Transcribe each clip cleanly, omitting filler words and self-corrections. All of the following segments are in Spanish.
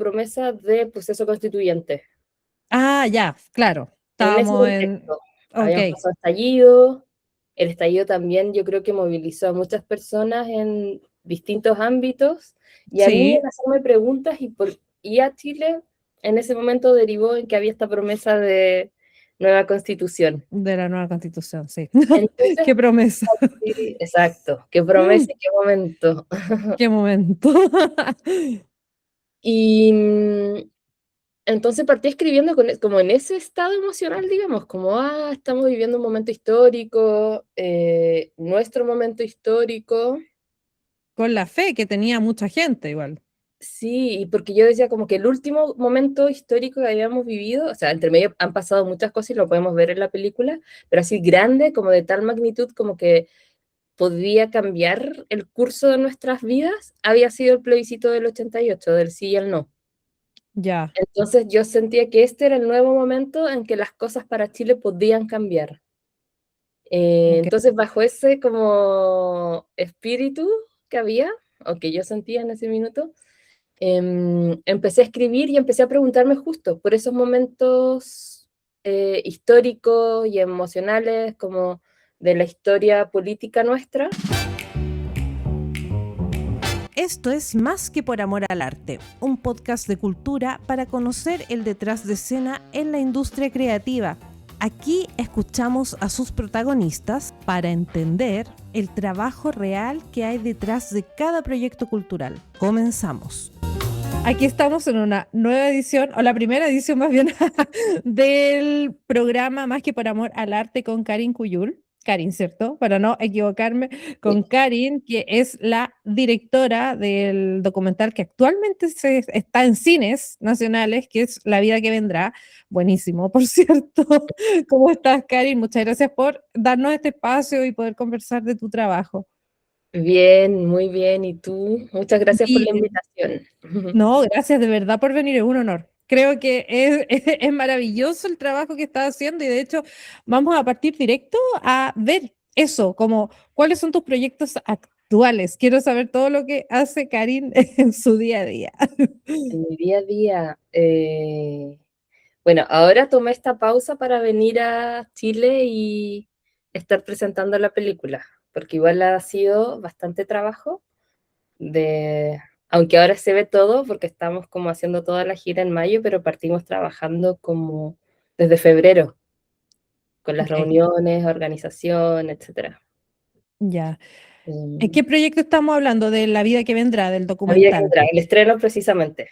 promesa de proceso constituyente. Ah, ya, claro. En ese Estábamos en... contexto, Ok, habían pasado estallido, el estallido también yo creo que movilizó a muchas personas en distintos ámbitos, y a mí sí, en hacerme preguntas y a Chile en ese momento derivó en que había esta promesa de nueva constitución. de la nueva constitución, sí. Entonces, Qué promesa. sí, exacto, qué promesa y qué momento. Qué momento. Y entonces partí escribiendo como en ese estado emocional, digamos, como, estamos viviendo un momento histórico, nuestro momento histórico. Con la fe que tenía mucha gente igual. Sí, y porque yo decía como que el último momento histórico que habíamos vivido, o sea, entre medio han pasado muchas cosas y lo podemos ver en la película, pero así grande, como de tal magnitud, como que podía cambiar el curso de nuestras vidas, había sido el plebiscito del 88, del sí y el no. Ya, Entonces yo sentía que este era el nuevo momento en que las cosas para Chile podían cambiar. ok. Entonces bajo ese como espíritu que había, o que yo sentía en ese minuto, empecé a escribir y empecé a preguntarme justo por esos momentos históricos y emocionales como de la historia política nuestra. Esto es Más que por amor al arte, un podcast de cultura para conocer el detrás de escena en la industria creativa. Aquí escuchamos a sus protagonistas para entender el trabajo real que hay detrás de cada proyecto cultural. Comenzamos. Aquí estamos en una nueva edición, o la primera edición más bien, del programa Más que por amor al arte con Karin Cuyul. Karin, ¿cierto? Para no equivocarme, con Karin, que es la directora del documental que actualmente está en cines nacionales, que es La vida que vendrá. Buenísimo, por cierto. ¿Cómo estás, Karin? Muchas gracias por darnos este espacio y poder conversar de tu trabajo. Bien, muy bien. ¿Y tú? Muchas gracias por la Bien. invitación. No, gracias de verdad por venir, es un honor. Creo que es maravilloso el trabajo que estás haciendo y de hecho vamos a partir directo a ver eso, como cuáles son tus proyectos actuales. Quiero saber todo lo que hace Karin en su día a día. En mi día a día, bueno, ahora tomé esta pausa para venir a Chile y estar presentando la película, porque igual ha sido bastante trabajo, aunque ahora se ve todo, porque estamos como haciendo toda la gira en mayo, pero partimos trabajando como desde febrero, con las Ok, reuniones, organización, etcétera. ya. ¿En Eh, qué proyecto estamos hablando? De la vida que vendrá, del La vida que documental. vendrá, el estreno precisamente.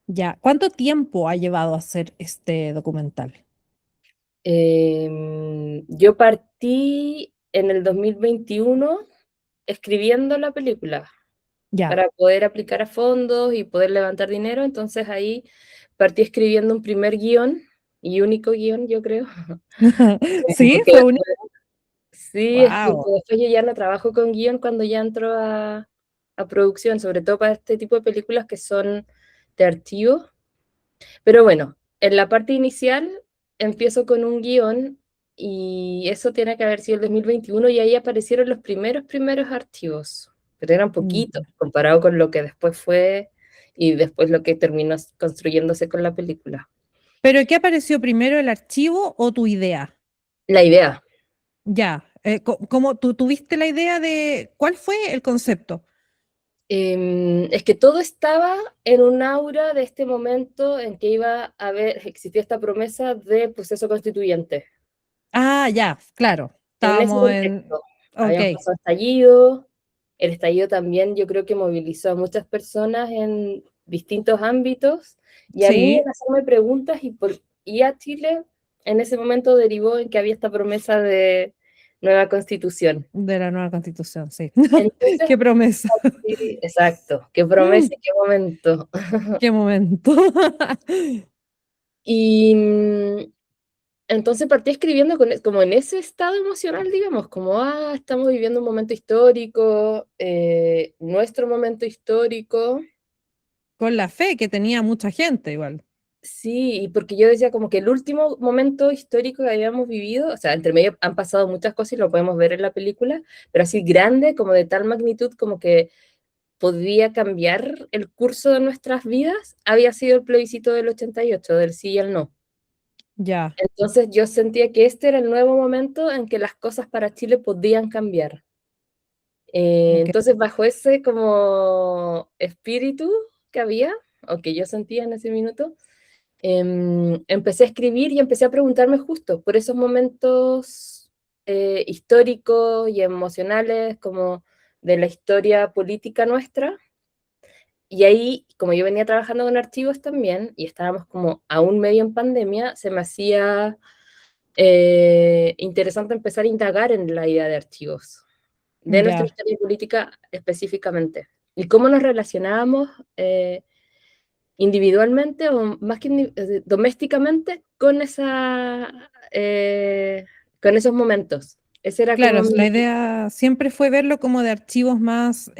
Ya. ¿Cuánto tiempo ha llevado a hacer este documental? Yo partí en el 2021 escribiendo la película Ya. para poder aplicar a fondos y poder levantar dinero, entonces ahí partí escribiendo un primer guión y único guión, yo creo. Sí, Porque fue un... sí, es Wow. porque después yo ya no trabajo con guión cuando ya entro a producción, sobre todo para este tipo de películas que son de archivo. Pero bueno, en la parte inicial empiezo con un guión y eso tiene que haber sido el 2021 y ahí aparecieron los primeros archivos, pero eran poquitos comparado con lo que después fue y después lo que terminó construyéndose con la película. ¿Pero qué apareció primero, el archivo o tu idea? La idea. Ya, ¿cómo tú tuviste la idea de cuál fue el concepto? Es que todo estaba en un aura de este momento en que iba a haber, existía esta promesa de proceso constituyente. Ah, ya, claro, En ese estábamos en... contexto, Ok, habían pasado estallido, el estallido también yo creo que movilizó a muchas personas en distintos ámbitos, y a mí sí, en hacerme preguntas y a Chile en ese momento derivó en que había esta promesa de nueva constitución. de la nueva constitución, sí. Entonces, Qué promesa, sí, exacto, qué promesa y qué momento. qué momento. Y entonces partí escribiendo como en ese estado emocional, digamos, como, estamos viviendo un momento histórico, nuestro momento histórico. Con la fe que tenía mucha gente igual. Sí, y porque yo decía como que el último momento histórico que habíamos vivido, o sea, entre medio han pasado muchas cosas y lo podemos ver en la película, pero así grande, como de tal magnitud, como que podía cambiar el curso de nuestras vidas había sido el plebiscito del 88, del sí y el no. Ya, Entonces yo sentía que este era el nuevo momento en que las cosas para Chile podían cambiar. ok, Entonces bajo ese como espíritu que había, o que yo sentía en ese minuto, empecé a escribir y empecé a preguntarme justo por esos momentos históricos y emocionales como de la historia política nuestra. Y ahí, como yo venía trabajando con archivos también, y estábamos como aún medio en pandemia, se me hacía interesante empezar a indagar en la idea de archivos, de nuestra ya. historia política específicamente, y cómo nos relacionábamos individualmente o más que domésticamente con esos momentos. Ese era Claro, como la mi... idea siempre fue verlo como de archivos más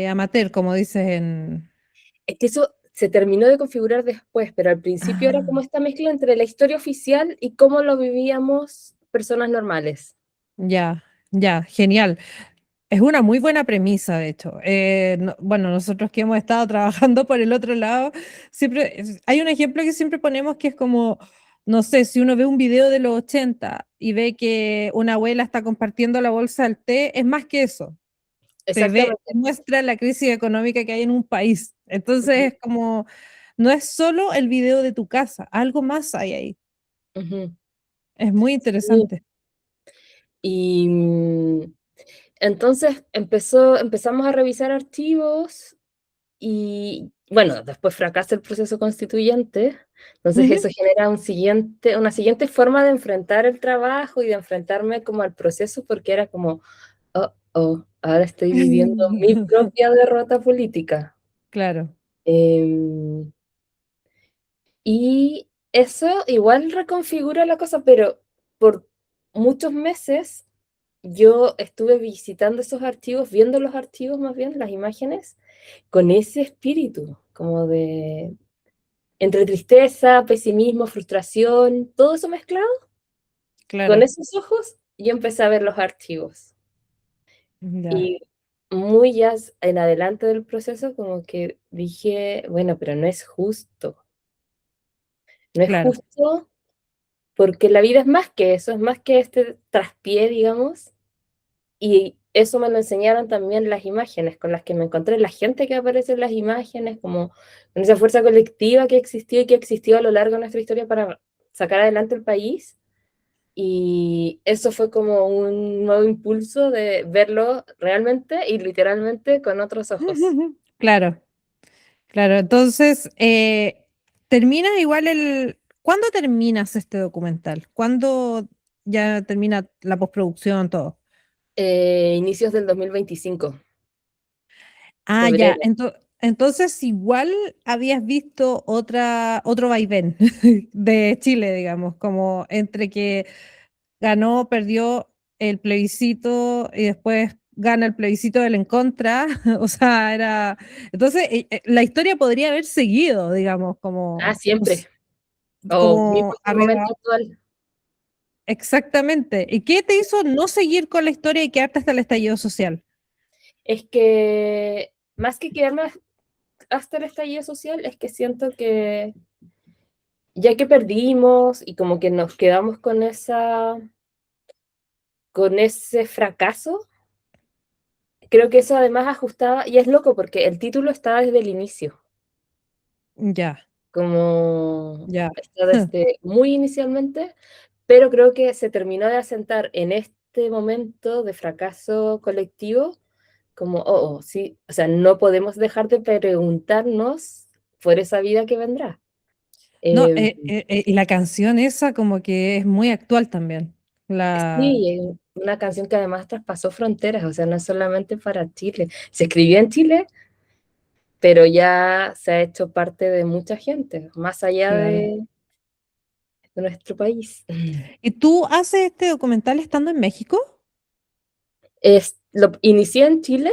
amateur, como dices en... Es que eso se terminó de configurar después, pero al principio era como Ah, esta mezcla entre la historia oficial y cómo lo vivíamos personas normales. ya, ya, genial. Es una muy buena premisa, de hecho. Bueno, nosotros que hemos estado trabajando por el otro lado, siempre hay un ejemplo que siempre ponemos que es como, no sé, si uno ve un video de los 80 y ve que una abuela está compartiendo la bolsa del té, es más que eso. Exactamente. Muestra la crisis económica que hay en un país. Entonces es como, no es solo el video de tu casa, algo más hay ahí. Ujú. Es muy Sí. interesante. Y entonces empezamos a revisar archivos y bueno, después fracasa el proceso constituyente, entonces Ujú. eso genera una siguiente forma de enfrentar el trabajo y de enfrentarme como al proceso porque era como, oh, oh, ahora estoy viviendo mi propia derrota política. Claro, Em, y eso igual reconfigura la cosa, pero por muchos meses yo estuve visitando esos archivos, viendo los archivos más bien, las imágenes, con ese espíritu, como de entre tristeza, pesimismo, frustración, todo eso mezclado, con claro. esos ojos, yo empecé a ver los archivos. Ya, Y muy ya en adelante del proceso, como que dije, bueno, pero no es claro. justo porque la vida es más que eso, es más que este traspié, digamos. Y eso me lo enseñaron también las imágenes con las que me encontré, la gente que aparece en las imágenes, como con esa fuerza colectiva que existió y que existió a lo largo de nuestra historia para sacar adelante el país. Y eso fue como un nuevo impulso de verlo realmente y literalmente con otros ojos. Claro, claro. Entonces, termina igual el... ¿Cuándo terminas este documental? ¿Cuándo ya termina la postproducción, todo? Inicios del 2025, Ah, ya. febrero. Entonces, igual habías visto otro vaivén de Chile, digamos, como entre que ganó, perdió el plebiscito y después gana el plebiscito del en contra. O sea, era... Entonces, la historia podría haber seguido, digamos, Ah, como, siempre. O mismo como el arriba. momento actual. Exactamente. ¿Y qué te hizo no seguir con la historia y quedarte hasta el estallido social? Es que más que quedarme hasta el estallido social, es que siento que ya que perdimos y como que nos quedamos con ese fracaso, creo que eso además ajustaba, y es loco porque el título está desde el inicio, Ya, como ya. está desde muy inicialmente, pero creo que se terminó de asentar en este momento de fracaso colectivo, como, sí, o sea, no podemos dejar de preguntarnos por esa vida que vendrá. No, Eh, y la canción esa como que es muy actual también. La, sí, una canción que además traspasó fronteras, o sea, no es solamente para Chile. Se escribió en Chile, pero ya se ha hecho parte de mucha gente, más allá claro. de nuestro país. ¿Y tú haces este documental estando en México? Lo inicié en Chile,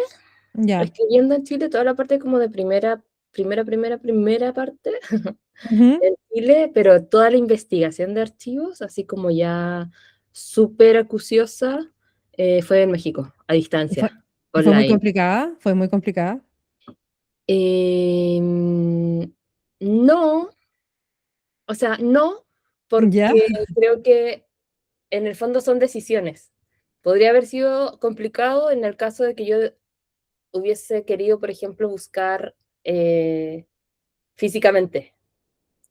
Ya. escribiendo en Chile toda la parte como de primera parte Ujú. en Chile, pero toda la investigación de archivos, así como ya súper acuciosa, fue en México, a ¿Y fue, distancia, y fue muy online. complicada? ¿Fue muy complicada? No, o sea, no, ¿Ya? porque creo que en el fondo son decisiones. Podría haber sido complicado en el caso de que yo hubiese querido, por ejemplo, buscar físicamente,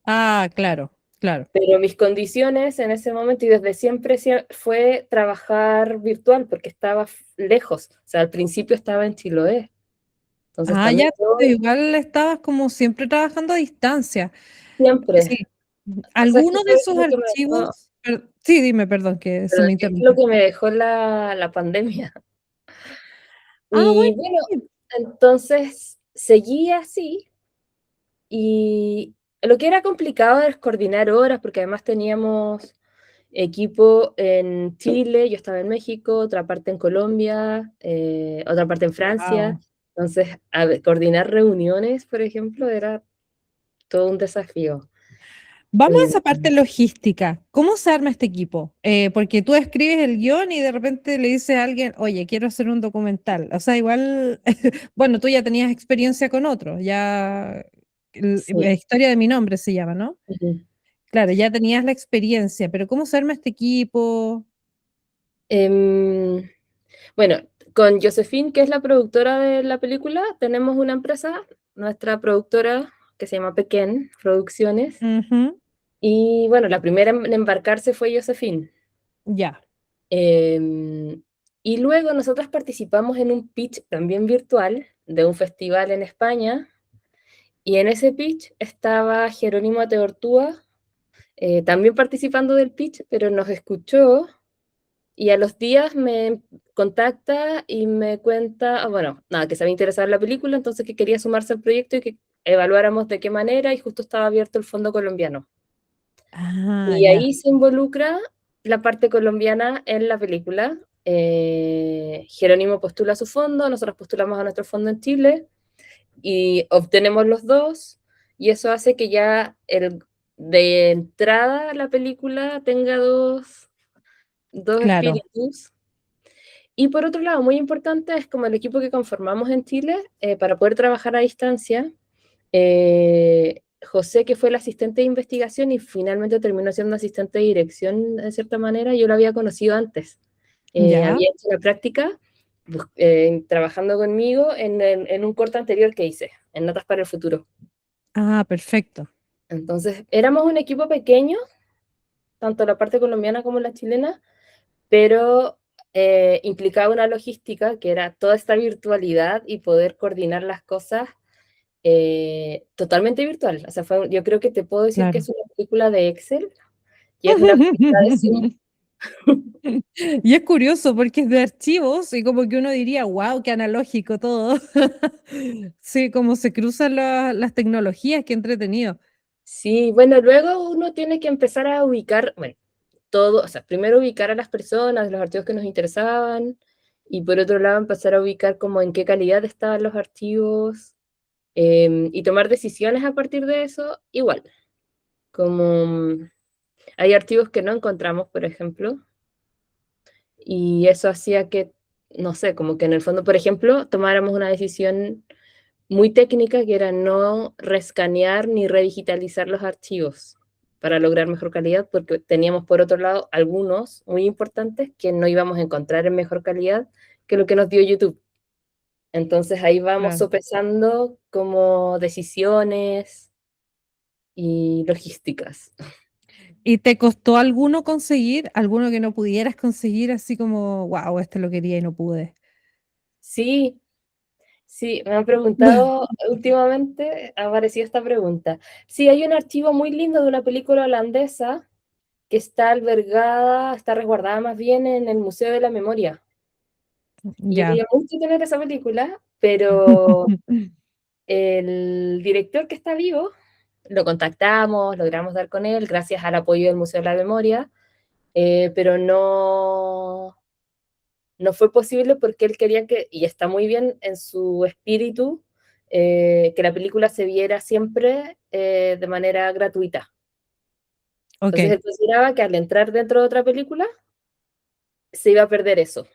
Ah, claro, claro. pero mis condiciones en ese momento y desde siempre fue trabajar virtual porque estaba lejos, o sea, al principio estaba en Chiloé, entonces Ah, también ya, yo igual estabas como siempre trabajando a distancia. siempre, Sí. o sea, es que ¿Alguno de fue esos lo que me dejó, archivos? Sí, dime, perdón, que se perdón, me que fue lo interrumpió. que me dejó la pandemia. Ah, Y bueno, bueno, sí. entonces seguí así y lo que era complicado es coordinar horas porque además teníamos equipo en Chile, yo estaba en México, otra parte en Colombia, otra parte en Francia. Wow. Entonces, coordinar reuniones, por ejemplo, era todo un desafío. Vamos a Eh, esa parte logística. ¿Cómo se arma este equipo? Porque tú escribes el guión y de repente le dices a alguien, oye, quiero hacer un documental. O sea, igual, bueno, tú ya tenías experiencia con otro, ya, la sí. historia de mi nombre se llama, ¿no? Ujú. Claro, ya tenías la experiencia, pero ¿cómo se arma este equipo? Em, bueno, con Josephine, que es la productora de la película, tenemos una empresa, nuestra productora, que se llama Pequén Producciones. Ujú. Y bueno, la primera en embarcarse fue Josephine. Ya, Em, y luego nosotras participamos en un pitch también virtual de un festival en España. Y en ese pitch estaba Jerónimo Ateortúa, también participando del pitch, pero nos escuchó y a los días me contacta y me cuenta, bueno, nada, que se había interesado en la película, entonces que quería sumarse al proyecto y que evaluáramos de qué manera y justo estaba abierto el fondo colombiano. ah, Y ya, ahí se involucra la parte colombiana en la película. Jerónimo postula su fondo, nosotros postulamos a nuestro fondo en Chile y obtenemos los dos, y eso hace que ya de entrada la película tenga dos claro, espíritus. Y por otro lado, muy importante es como el equipo que conformamos en Chile para poder trabajar a distancia. José, que fue el asistente de investigación y finalmente terminó siendo asistente de dirección de cierta manera, yo lo había conocido antes. ya, Había hecho la práctica trabajando conmigo en un corto anterior que hice, en Notas para el Futuro. ah, perfecto, Entonces, éramos un equipo pequeño, tanto la parte colombiana como la chilena, pero implicaba una logística que era toda esta virtualidad y poder coordinar las cosas totalmente virtual. O sea, yo creo que te puedo decir que claro. es una película de Excel y es una película de Zoom. Y es curioso porque es de archivos y como que uno diría, wow, qué analógico todo. Sí, como se cruzan las tecnologías, qué entretenido. Sí, bueno, luego uno tiene que empezar a ubicar, bueno, todo, o sea, primero ubicar a las personas, los archivos que nos interesaban, y por otro lado empezar a ubicar como en qué calidad estaban los archivos, y tomar decisiones a partir de eso, igual, como hay archivos que no encontramos, por ejemplo, y eso hacía que, no sé, como que en el fondo, por ejemplo, tomáramos una decisión muy técnica que era no rescanear ni redigitalizar los archivos para lograr mejor calidad, porque teníamos por otro lado algunos muy importantes que no íbamos a encontrar en mejor calidad que lo que nos dio YouTube. Entonces ahí vamos Claro. sopesando como decisiones y logísticas. ¿Y te costó alguno conseguir, alguno que no pudieras conseguir, así como, wow, este lo quería y no pude? Sí, sí, me han preguntado últimamente, ha aparecido esta pregunta. Sí, hay un archivo muy lindo de una película holandesa que está albergada, está resguardada más bien en el Museo de la Memoria. Y yo Ya. quería mucho tener esa película, pero el director que está vivo, lo contactamos, logramos dar con él, gracias al apoyo del Museo de la Memoria, pero no fue posible porque él quería que, y está muy bien en su espíritu, que la película se viera siempre de manera gratuita. Entonces Ok, él consideraba que al entrar dentro de otra película se iba a perder eso.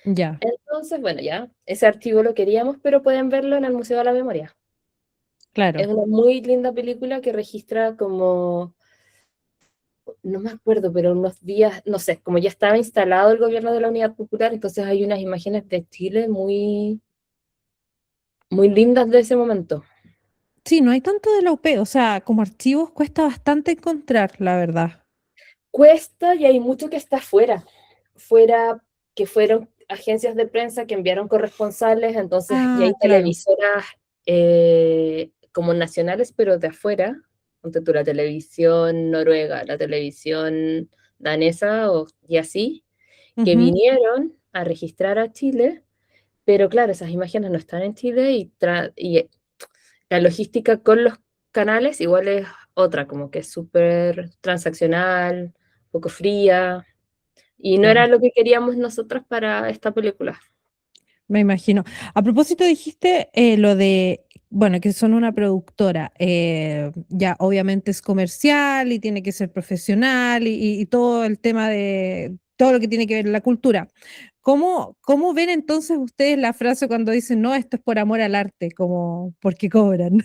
Ya, Entonces, bueno, ya, ese archivo lo queríamos, pero pueden verlo en el Museo de la Memoria. Es claro. una muy linda película que registra como, no me acuerdo, pero unos días, no sé, como ya estaba instalado el gobierno de la Unidad Popular, entonces hay unas imágenes de Chile muy, muy lindas de ese momento. Sí, no hay tanto de la UP, o sea, como archivos cuesta bastante encontrar, la verdad. Cuesta y hay mucho que está fuera, fuera que fueron agencias de prensa que enviaron corresponsales, entonces, y Ah, hay claro. televisoras como nacionales, pero de afuera, ponte tú la televisión noruega, la televisión danesa y así, que Ujú, vinieron a registrar a Chile, pero claro, esas imágenes no están en Chile y la logística con los canales igual es otra, como que es súper transaccional, un poco fría, y no era claro. lo que queríamos nosotros para esta película. Me imagino. A propósito, dijiste lo de, bueno, que son una productora. Ya obviamente es comercial y tiene que ser profesional y todo el tema de todo lo que tiene que ver la cultura. ¿Cómo ven entonces ustedes la frase cuando dicen, no, esto es por amor al arte, como porque cobran?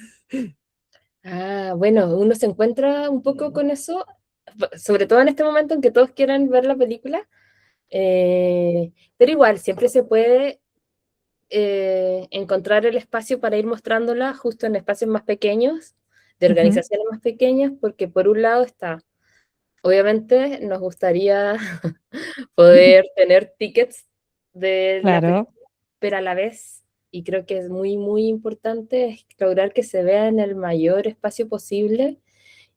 Ah, bueno, uno se encuentra un poco con eso, sobre todo en este momento en que todos quieren ver la película, pero igual, siempre se puede encontrar el espacio para ir mostrándola justo en espacios más pequeños, de Ujú, organizaciones más pequeñas, porque por un lado está, obviamente nos gustaría poder tener tickets de la película, claro, pero a la vez, y creo que es muy, muy importante, es lograr que se vea en el mayor espacio posible.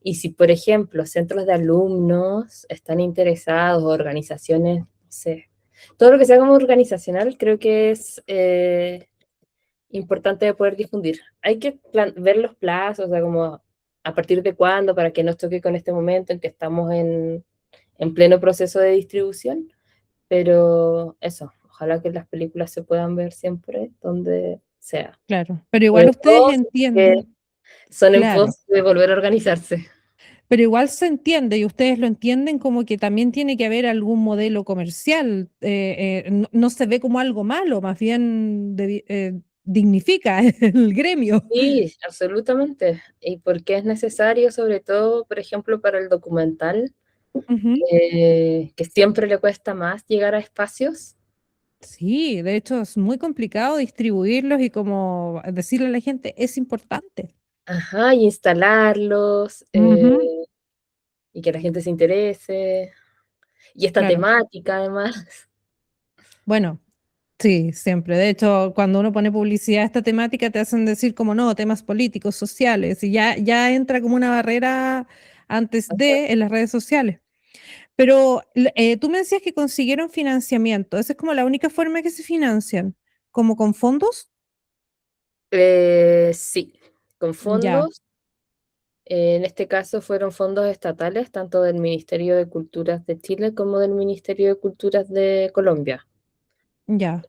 Y si, por ejemplo, centros de alumnos están interesados, organizaciones, no sé, todo lo que sea como organizacional, creo que es importante de poder difundir. Hay que ver los plazos, o sea, como a partir de cuándo, para que no choque con este momento en que estamos en pleno proceso de distribución, pero eso, ojalá que las películas se puedan ver siempre donde sea. claro. Pero igual Sobre ustedes todo si que entienden, son en claro. pos de volver a organizarse. Pero igual se entiende y ustedes lo entienden como que también tiene que haber algún modelo comercial. No, no se ve como algo malo, más bien dignifica el gremio. Sí, absolutamente. Y porque es necesario, sobre todo, por ejemplo, para el documental, Ujú. que siempre le cuesta más llegar a espacios. Sí, de hecho es muy complicado distribuirlos y como decirle a la gente es importante. Ajá, y instalarlos, Ujú, y que la gente se interese. Y esta claro. temática, además. Bueno, sí, siempre. De hecho, cuando uno pone publicidad a esta temática, te hacen decir como no, temas políticos, sociales, y ya entra como una barrera antes de en las redes sociales. Pero tú me decías que consiguieron financiamiento. ¿Esa es como la única forma que se financian? ¿Como con fondos? Sí, con Ya, fondos. En este caso fueron fondos estatales, tanto del Ministerio de Culturas de Chile como del Ministerio de Culturas de Colombia. ya.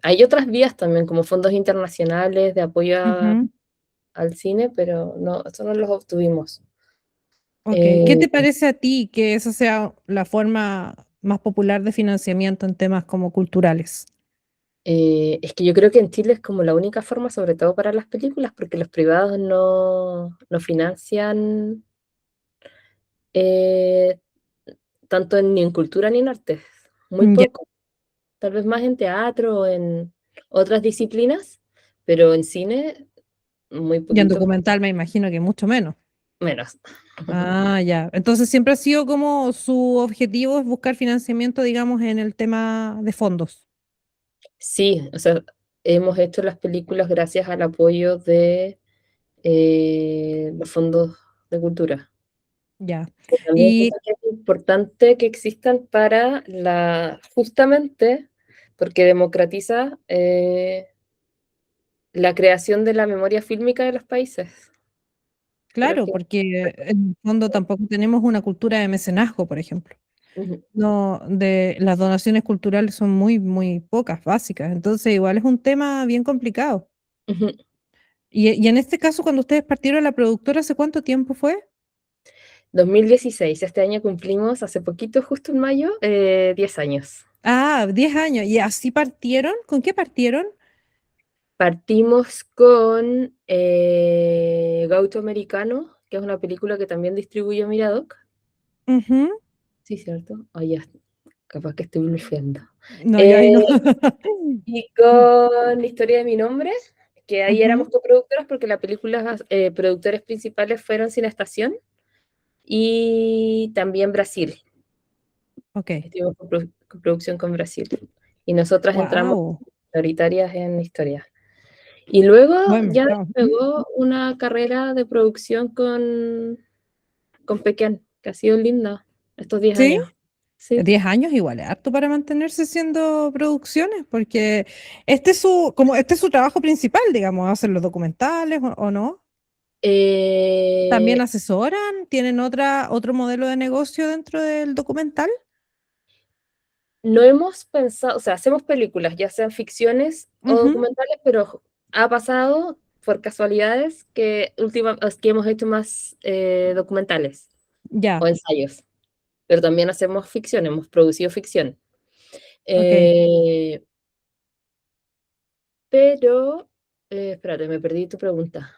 Hay otras vías también, como fondos internacionales de apoyo Ujú, al cine, pero no, eso no los obtuvimos. ok. ¿Qué Eh, te parece a ti que esa sea la forma más popular de financiamiento en temas como culturales? es que yo creo que en Chile es como la única forma, sobre todo para las películas, porque los privados no financian eh, tanto ni en cultura ni en arte, muy Ya. poco. Tal vez más en teatro o en otras disciplinas, pero en cine muy Y en poquito documental me imagino que mucho menos. menos. Ah, ya. Entonces siempre ha sido como su objetivo es buscar financiamiento, digamos, en el tema de fondos. Sí, o sea, hemos hecho las películas gracias al apoyo de los fondos de cultura. Ya. También Y siento que es importante que existan para justamente porque democratiza la creación de la memoria fílmica de los países. Creo claro, que porque en el fondo tampoco tenemos una cultura de mecenazgo, por ejemplo. ujú, No, de las donaciones culturales son muy, muy pocas, básicas. Entonces, igual es un tema bien complicado. ujú. Y en este caso, cuando ustedes partieron a la productora, ¿hace cuánto tiempo fue? 2016, este año cumplimos hace poquito, justo en mayo, 10 años. Ah, 10 años. ¿Y así partieron? ¿Con qué partieron? Partimos con Gaucho Americano, que es una película que también distribuye Miradoc. Ujú. Sí, ¿cierto? Oh, ya, capaz que estoy blufeando. No, yo ahí Eh, no. y con La historia de mi nombre, que ahí éramos Ujú. coproductoras porque las películas productores principales fueron Cine Estación y también Brasil. Ok. Estuvimos con coproducción con Brasil. Y nosotras entramos Wow. prioritarias en historia. Y luego Buen ya mercado. despegó una carrera de producción con Pequén, que ha sido linda estos 10 ¿Sí? años. Sí. 10 años igual, es harto para mantenerse haciendo producciones, porque este es su trabajo principal, digamos, hacer los documentales o no. ¿También Eh, asesoran? ¿Tienen otro modelo de negocio dentro del documental? no hemos pensado, o sea, hacemos películas, ya sean ficciones o Ujú. documentales, pero ha pasado por casualidades que hemos hecho más documentales o Ya, ensayos, pero también hacemos ficción, hemos producido ficción. ok. Eh, pero, espérate, me perdí tu pregunta.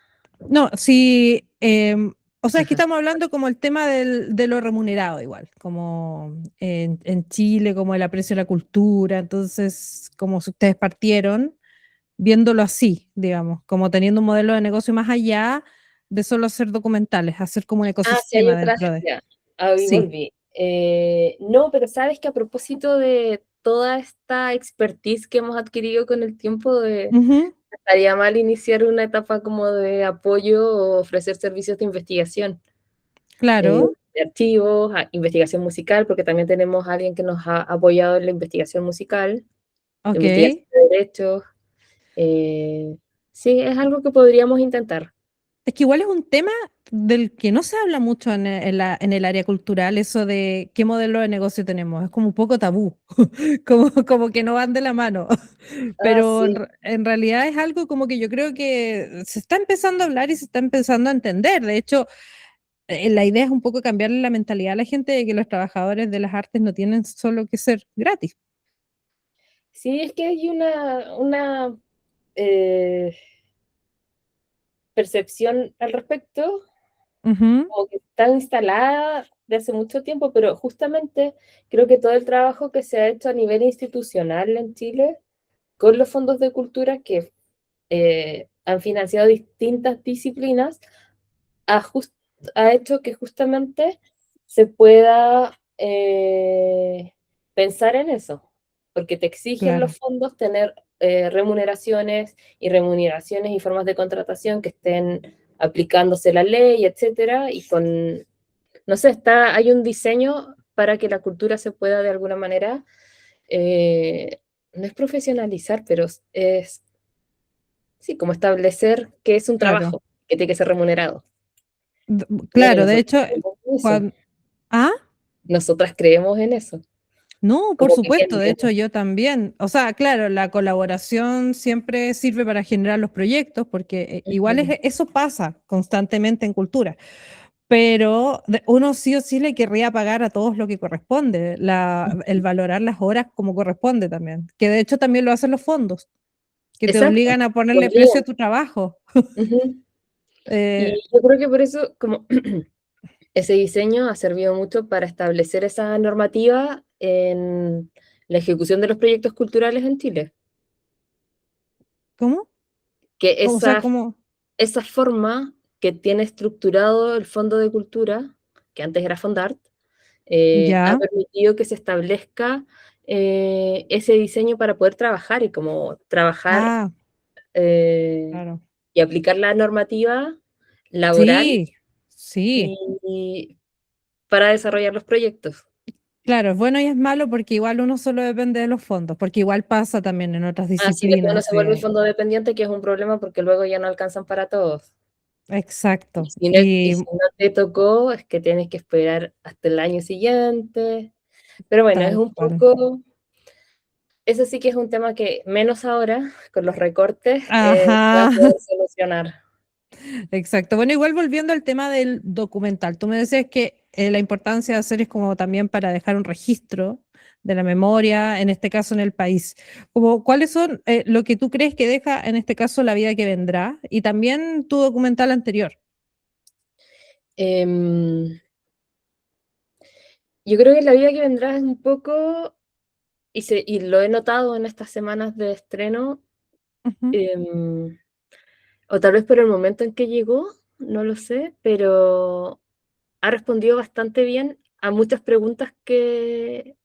No, sí, o sea, es que Ajá. estamos hablando como el tema de lo remunerado igual, como en Chile, como el aprecio a la cultura, entonces, como si ustedes partieron viéndolo así, digamos, como teniendo un modelo de negocio más allá de solo hacer documentales, hacer como un Ah, sí, hay ecosistema otra, dentro de. ya, ahí Sí. volví. No, pero sabes que a propósito de toda esta expertise que hemos adquirido con el tiempo, Ujú. estaría mal iniciar una etapa como de apoyo o ofrecer servicios de investigación, Claro, de archivos, investigación musical, porque también tenemos a alguien que nos ha apoyado en la investigación musical, ok. investigación de derechos. eh, sí, es algo que podríamos intentar. Es que igual es un tema del que no se habla mucho en el área cultural, eso de qué modelo de negocio tenemos. Es como un poco tabú, como que no van de la mano. Ah, Pero sí. en realidad es algo como que yo creo que se está empezando a hablar y se está empezando a entender. De hecho, la idea es un poco cambiarle la mentalidad a la gente de que los trabajadores de las artes no tienen solo que ser gratis. Sí, es que hay una eh, percepción al respecto, Ujú. como que está instalada de hace mucho tiempo, pero justamente creo que todo el trabajo que se ha hecho a nivel institucional en Chile con los fondos de cultura que han financiado distintas disciplinas ha, ha hecho que justamente se pueda pensar en eso, porque te exigen Claro, los fondos tener remuneraciones y remuneraciones y formas de contratación que estén aplicándose la ley, etcétera, y con, no sé, hay un diseño para que la cultura se pueda de alguna manera, no es profesionalizar, pero sí, como establecer que es un claro. trabajo, que tiene que ser remunerado. Bueno, Claro, de nosotros hecho, creemos en eso. cuando. ¿Ah? Nosotras creemos en eso, No, por como supuesto, pequeño, de hecho digamos. yo también. O sea, claro, la colaboración siempre sirve para generar los proyectos, porque igual Ujú. eso pasa constantemente en cultura, pero uno sí o sí le querría pagar a todos lo que corresponde, el valorar las horas como corresponde también, que de hecho también lo hacen los fondos, que te Exacto, obligan a ponerle precio a podrían. tu trabajo. Ujú. Eh, Y yo creo que por eso, como ese diseño ha servido mucho para establecer esa normativa en la ejecución de los proyectos culturales en Chile. ¿Cómo? Que O sea, como, esa forma que tiene estructurado el Fondo de Cultura, que antes era Fondart, ha ya, permitido que se establezca ese diseño para poder trabajar y como trabajar ah, eh, claro. y aplicar la normativa laboral Sí, sí. y para desarrollar los proyectos. Claro, es bueno y es malo porque igual uno solo depende de los fondos, porque igual pasa también en otras Así después uno disciplinas. se vuelve fondo dependiente, que es un problema porque luego ya no alcanzan para todos. Exacto. Y si no te tocó, es que tienes que esperar hasta el año siguiente. Pero bueno, es Tal un cual. poco, eso sí que es un tema que menos ahora, con los recortes, se va a Ajá, poder solucionar. exacto. Bueno, igual volviendo al tema del documental, tú me decías que la importancia de hacer es como también para dejar un registro de la memoria, en este caso en el país. Como, ¿cuáles son lo que tú crees que deja, en este caso, La vida que vendrá? Y también tu documental anterior. Em, yo creo que la vida que vendrá es un poco, y lo he notado en estas semanas de estreno, Ujú. em, o tal vez por el momento en que llegó, no lo sé, pero ha respondido bastante bien a muchas preguntas que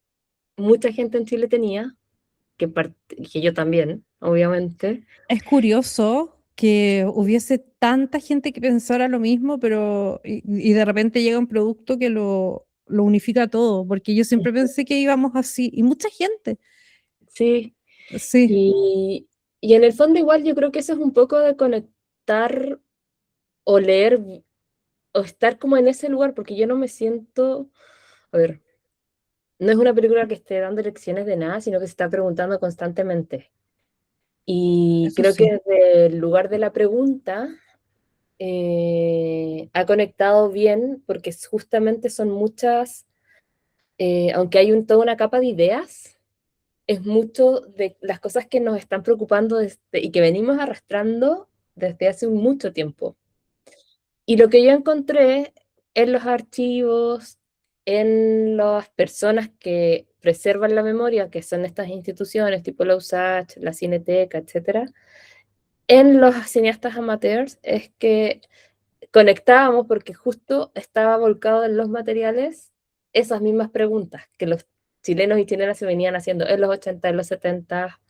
mucha gente en Chile tenía, que yo también, obviamente. Es curioso que hubiese tanta gente que pensara lo mismo, pero y de repente llega un producto que lo unifica todo, porque yo siempre pensé que íbamos así, y mucha gente, Sí, sí, y, y en el fondo igual yo creo que eso es un poco de conectar o leer o estar como en ese lugar, porque yo no me siento, a ver, no es una película que esté dando lecciones de nada, sino que se está preguntando constantemente. Y eso creo que sí, desde el lugar de la pregunta ha conectado bien, porque justamente son muchas, aunque hay toda una capa de ideas, es mucho de las cosas que nos están preocupando y que venimos arrastrando desde hace mucho tiempo. Y lo que yo encontré en los archivos, en las personas que preservan la memoria, que son estas instituciones tipo la USACH, la Cineteca, etcétera, en los cineastas amateurs, es que conectábamos porque justo estaba volcado en los materiales esas mismas preguntas que los chilenos y chilenas se venían haciendo en los 80, en los 70,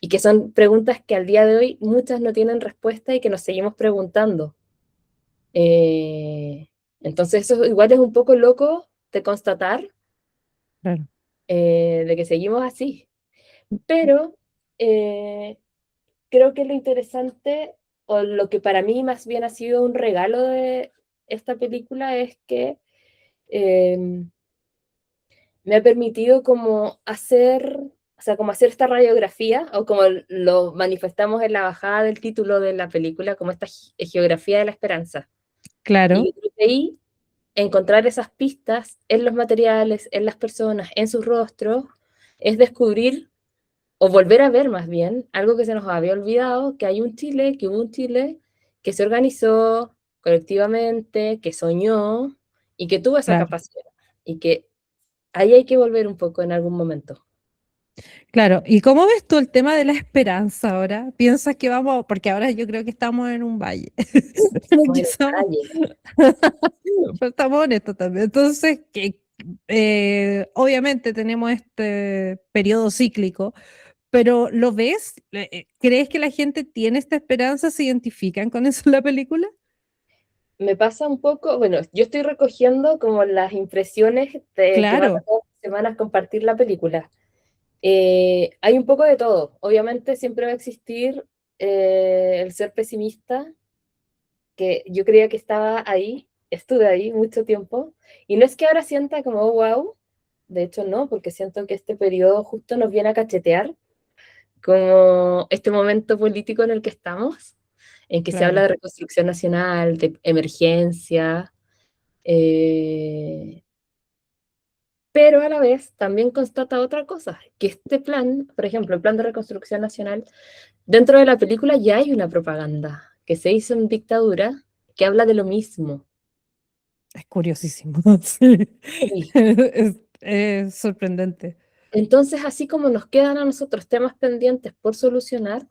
y que son preguntas que al día de hoy muchas no tienen respuesta y que nos seguimos preguntando. Eh, entonces eso igual es un poco loco de constatar, claro. de que seguimos así, pero eh, creo que lo interesante, o lo que para mí más bien ha sido un regalo de esta película, es que eh, me ha permitido como hacer, o sea, como hacer esta radiografía, o como lo manifestamos en la bajada del título de la película, como esta geografía de la esperanza. Claro, Y creo que ahí encontrar esas pistas en los materiales, en las personas, en sus rostros, es descubrir o volver a ver más bien algo que se nos había olvidado, que hay un Chile, que hubo un Chile que se organizó colectivamente, que soñó y que tuvo esa claro. capacidad. Y que ahí hay que volver un poco en algún momento. Claro, ¿y cómo ves tú el tema de la esperanza ahora? ¿Piensas que vamos, porque ahora yo creo que estamos en un valle, pero Como en el quizás valle. pero estamos honestos también. Entonces, que obviamente tenemos este periodo cíclico, pero ¿lo ves? ¿Crees que la gente tiene esta esperanza? ¿Se identifican con eso en la película? Me pasa un poco, bueno, yo estoy recogiendo como las impresiones de que me ha Claro, tocado semanas compartir la película. Hay un poco de todo. Obviamente siempre va a existir el ser pesimista, que yo creía que estaba ahí, estuve ahí mucho tiempo, y no es que ahora sienta como, oh, wow, de hecho no, porque siento que este periodo justo nos viene a cachetear, como este momento político en el que estamos, en que se habla claro, de reconstrucción nacional, de emergencia, eh, pero a la vez también constata otra cosa, que este plan, por ejemplo, el plan de reconstrucción nacional, dentro de la película ya hay una propaganda que se hizo en dictadura que habla de lo mismo. es curiosísimo, sí. Sí. Es sorprendente. Entonces, así como nos quedan a nosotros temas pendientes por solucionar,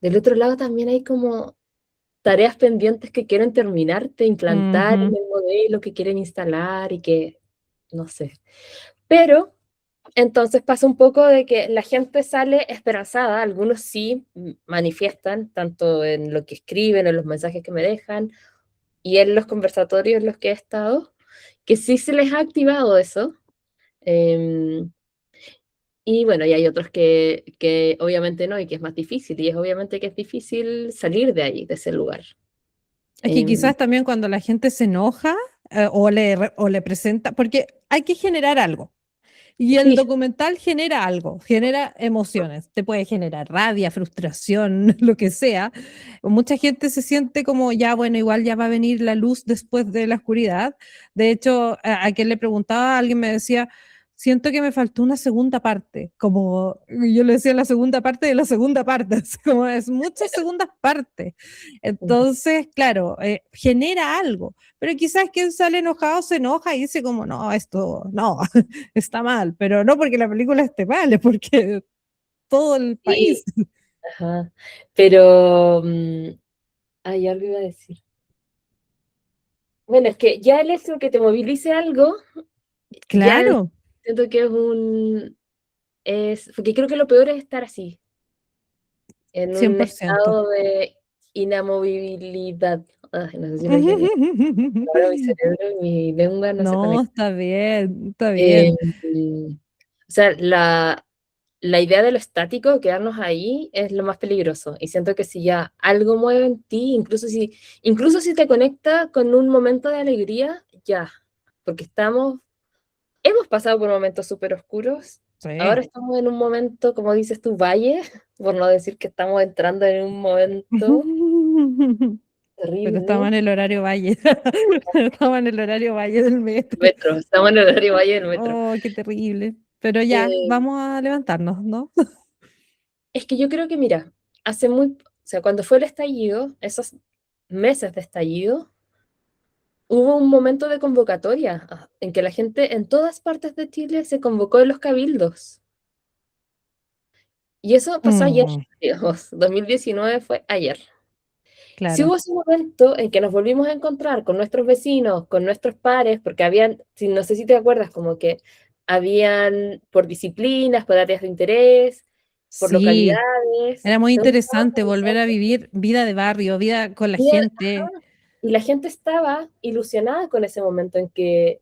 del otro lado también hay como tareas pendientes que quieren terminar de implantar en Ujú, el modelo, que quieren instalar y que, no sé. Pero entonces pasa un poco de que la gente sale esperanzada, algunos sí manifiestan, tanto en lo que escriben, en los mensajes que me dejan y en los conversatorios en los que he estado, que sí se les ha activado eso. em, y bueno, y hay otros que obviamente no, y que es más difícil, y es obviamente que es difícil salir de ahí, de ese lugar. es que Em, quizás también cuando la gente se enoja o le presenta, porque hay que generar algo. Y el sí, documental genera algo, genera emociones. Te puede generar rabia, frustración, lo que sea. Mucha gente se siente como, ya, bueno, igual ya va a venir la luz después de la oscuridad. De hecho, a quien le preguntaba, alguien me decía, siento que me faltó una segunda parte, como yo le decía, la segunda parte de la segunda parte, así como es muchas segundas partes. Entonces, claro, genera algo, pero quizás quien sale enojado se enoja y dice como, no, esto no, está mal, pero no porque la película esté mal, es porque todo el país. Sí, ajá. Pero, ay, algo iba a decir. Bueno, es que ya el hecho de que te movilice algo, ya Claro, siento que porque creo que lo peor es estar así, en un 100%. estado de inamovibilidad. Ay, no sé si lo dije bien. Ahora mi cerebro y mi lengua no se No, conectan. está bien, está Eh, bien. o sea, la idea de lo estático, quedarnos ahí, es lo más peligroso. Y siento que si ya algo mueve en ti, incluso si te conecta con un momento de alegría, ya. Porque hemos pasado por momentos súper oscuros. Sí. Ahora estamos en un momento, como dices tú, valle, por no decir que estamos entrando en un momento Pero estamos terrible. en el horario valle. Estamos en el horario valle del metro. Metro, estamos en el horario valle del metro. Oh, qué terrible. Pero ya, Eh, vamos a levantarnos, ¿no? es que yo creo que, mira, o sea, cuando fue el estallido, esos meses de estallido, hubo un momento de convocatoria en que la gente en todas partes de Chile se convocó en los cabildos. Y eso pasó ayer, Mm, digamos, 2019 fue ayer. Si claro. hubo ese momento en que nos volvimos a encontrar con nuestros vecinos, con nuestros pares, porque no sé si te acuerdas, como que habían por disciplinas, por áreas de interés, por Sí, localidades, era muy se juntaban interesante volver a vivir vida de barrio, vida con la gente. y la gente estaba ilusionada con ese momento en que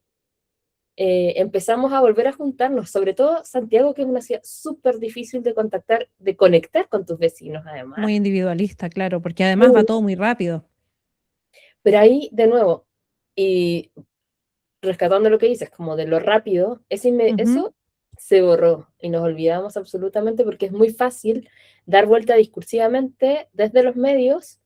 empezamos a volver a juntarnos, sobre todo Santiago, que es una ciudad súper difícil de contactar, de conectar con tus vecinos además. Muy individualista, claro, porque además va Muy. todo muy rápido. Pero ahí, de nuevo, y rescatando lo que dices, como de lo rápido, Ujú, eso se borró y nos olvidamos absolutamente porque es muy fácil dar vuelta discursivamente desde los medios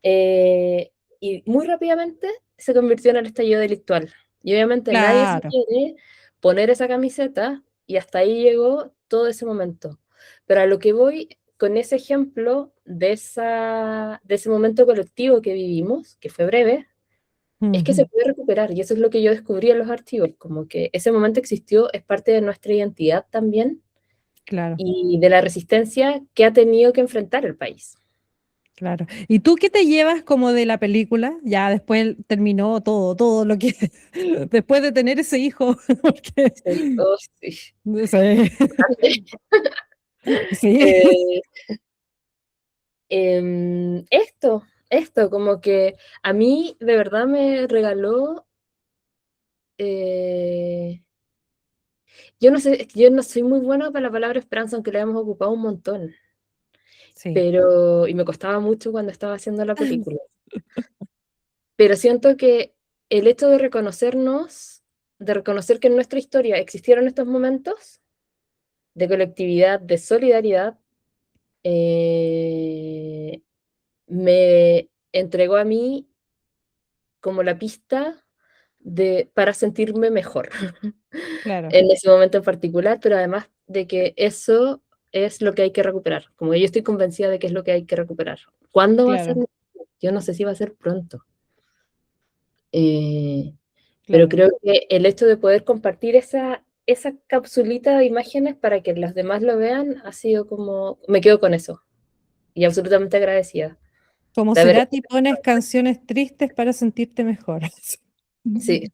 eh, y muy rápidamente se convirtió en el estallido delictual. Y obviamente nadie se claro, quiere poner esa camiseta y hasta ahí llegó todo ese momento. Pero a lo que voy con ese ejemplo de ese momento colectivo que vivimos, que fue breve, es que se ujú, puede recuperar y eso es lo que yo descubrí en los archivos, como que ese momento existió, es parte de nuestra identidad también claro. y de la resistencia que ha tenido que enfrentar el país. Claro. ¿Y tú qué te llevas como de la película? Ya después terminó todo, todo lo que, después de tener ese hijo, porque, Sí, oh, sí. no sé, sí, Eh, esto, como que a mí de verdad me regaló, eh, yo no soy muy buena para la palabra esperanza, aunque la hemos ocupado un montón, sí, y me costaba mucho cuando estaba haciendo la película. Pero siento que el hecho de reconocer que en nuestra historia existieron estos momentos de colectividad, de solidaridad, eh, me entregó a mí como la pista para sentirme mejor claro, en ese momento en particular, pero además de que eso es lo que hay que recuperar. Como yo estoy convencida de que es lo que hay que recuperar. ¿Cuándo va a ser? claro, Yo no sé si va a ser pronto. Eh, pero claro. creo que el hecho de poder compartir esa capsulita de imágenes para que los demás lo vean ha sido como, me quedo con eso y absolutamente agradecida Como de haber. Cerati pones canciones tristes para sentirte mejor. Sí,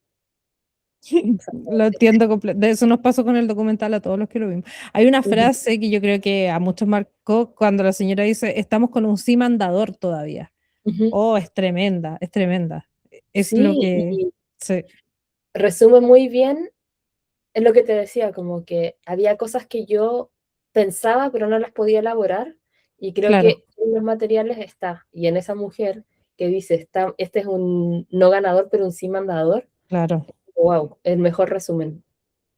Lo entiendo completamente. De eso nos pasó con el documental a todos los que lo vimos. Hay una ujú, frase que yo creo que a muchos marcó cuando la señora dice, estamos con un sí mandador todavía. ujú. Oh, es tremenda, es tremenda. Es lo Sí, que... y Sí, resume muy bien en lo que te decía, como que había cosas que yo pensaba pero no las podía elaborar y creo claro, que en los materiales está, y en esa mujer que dice, este es un no ganador pero un sí mandador, claro. wow, el mejor resumen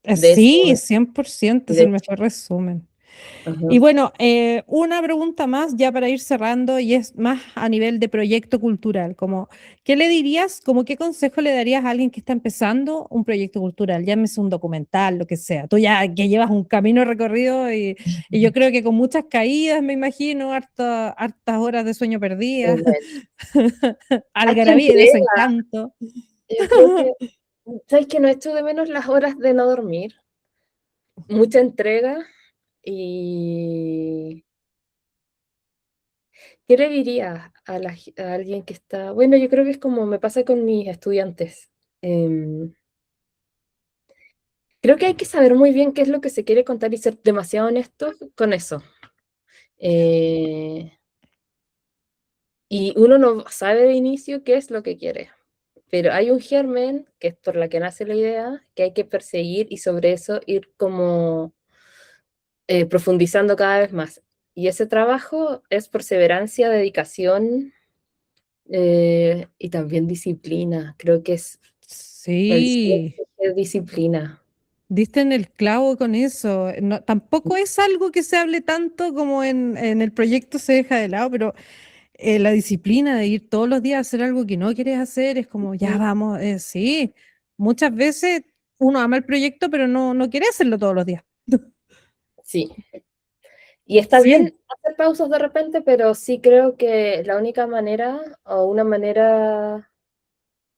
de ese Sí, momento. 100% Y es de el hecho, mejor resumen. Ajá. Y bueno, una pregunta más ya para ir cerrando y es más a nivel de proyecto cultural, como, ¿qué le dirías, como qué consejo le darías a alguien que está empezando un proyecto cultural? Llámese un documental, lo que sea. Tú ya que llevas un camino recorrido y yo creo que con muchas caídas, me imagino, hartas horas de sueño perdidas, Tremendo. Harta algarabía y entrega. desencanto. Yo creo que, ¿sabes que no echo de menos las horas de no dormir? Mucha entrega y... ¿Qué le diría a alguien que está... Bueno, yo creo que es como me pasa con mis estudiantes. Em, Creo que hay que saber muy bien qué es lo que se quiere contar y ser demasiado honesto con eso. Eh, y uno no sabe de inicio qué es lo que quiere, pero hay un germen, que es por la que nace la idea, que hay que perseguir y sobre eso ir como profundizando cada vez más. Y ese trabajo es perseverancia, dedicación y también disciplina. Creo que es el Sí. cierto de disciplina. Diste en el clavo con eso. No, tampoco es algo que se hable tanto como en el proyecto se deja de lado, pero la disciplina de ir todos los días a hacer algo que no quieres hacer es como, ya vamos, sí. Muchas veces uno ama el proyecto, pero no quiere hacerlo todos los días. Sí, y está Sí, bien hacer pausas de repente, pero sí creo que la única manera, o una manera,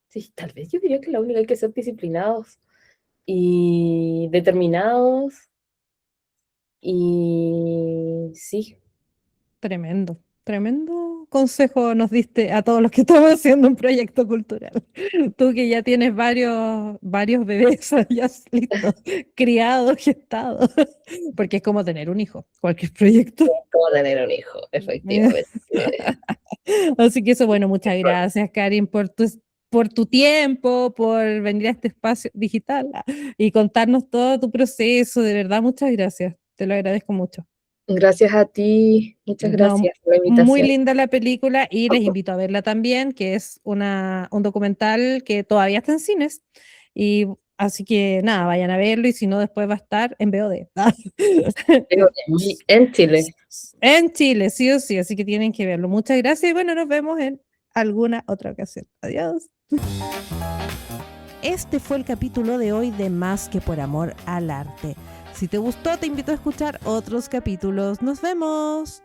sí, tal vez yo diría que la única hay que ser disciplinados y determinados y sí, tremendo, tremendo consejo nos diste a todos los que estamos haciendo un proyecto cultural. Tú que ya tienes varios bebés ya listos, criados, gestados, porque es como tener un hijo, cualquier proyecto. como tener un hijo, efectivamente. Así que eso, bueno, muchas gracias, Karin, por tu tiempo, por venir a este espacio digital y contarnos todo tu proceso. De verdad, muchas gracias. Te lo agradezco mucho. Gracias a ti, muchas No, gracias por la muy invitación. linda la película y les invito a verla también, que es un documental que todavía está en cines. Y así que nada, vayan a verlo y si no, después va a estar en VOD. En Chile. En Chile, sí o sí, así que tienen que verlo. Muchas gracias y bueno, nos vemos en alguna otra ocasión. Adiós. Este fue el capítulo de hoy de Más que por amor al arte. Si te gustó, te invito a escuchar otros capítulos. Nos vemos.